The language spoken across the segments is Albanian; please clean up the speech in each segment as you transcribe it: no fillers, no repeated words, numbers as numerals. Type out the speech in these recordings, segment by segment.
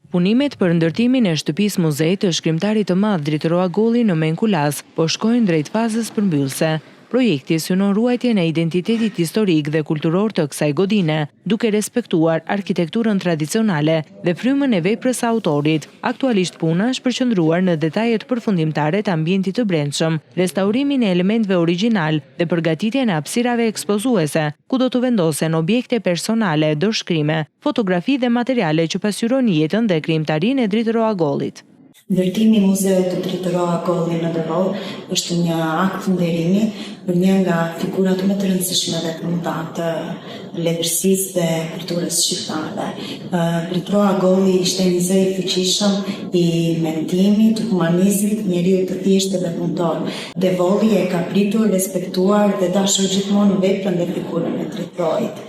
Punimet për ndërtimin e shtëpisë muzejit të shkrimtarit të madh Dritë Roagolli në Menkulas po shkojnë drejt fazës përmbyllse. Projekti synon ruajtjen e identitetit historik dhe kulturor të kësaj godine, duke respektuar arkitekturën tradicionale dhe frymën e veprës së autorit. Aktualisht puna është përqendruar në detajet përfundimtare të ambientit të brendshëm, restaurimin e elementeve origjinal dhe përgatitjen e hapësirave ekspozuese, ku do të vendosen objekte personale, dorëshkrime, fotografi dhe materiale që pasqyrojnë jetën dhe krijimtarinë e Dritë Roagollit. Ndërtimi i muzeut të Dritë Roagolli në Devol është një akt nderimi për një nga figurat më të rëndësishme dhe të mëdha të letërsisë dhe kulturës shqiptare. Dritë Roagolli ishte një zë i fuqishëm i mendimit, humanizmit, njeriu të thjeshtë dhe punëtor. Devolli e ka pritur, respektuar dhe dashur gjithmonë veprën dhe figurën e Dritë Roit.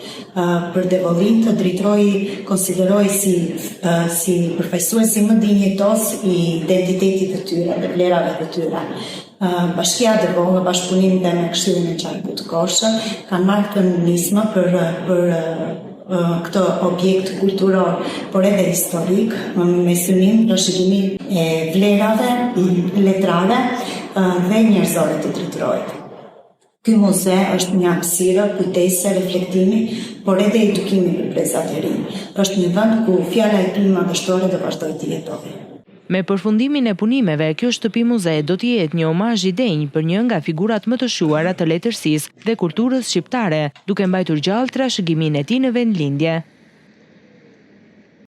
Për Devollin të Dritë Roi konsideroi si përfaqësuesi më dinjitos i identitetit të tyre dhe vlerave të tyre. Bashkia Devol në bashkëpunim dhe me Këshillin e Qarkut të Koshën kanë marrë të nismë për këtë objekt kulturor, por edhe historik, me synim trashëgiminë e vlerave letrare dhe njerëzore të Dritë Roit. Ky muze është një hapësirë, kujtese, reflektimi, por edhe edukimi për brezat e rinj. Është një vend ku fjala e tij madhështore do vazhdojë të jetojë. Me përfundimin e punimeve, kjo shtëpi muze do të jetë një omazh i denj për një nga figurat më të shuara të letërsisë dhe kulturës shqiptare, duke mbajtur gjallë trashëgiminë e tij në vendlindje.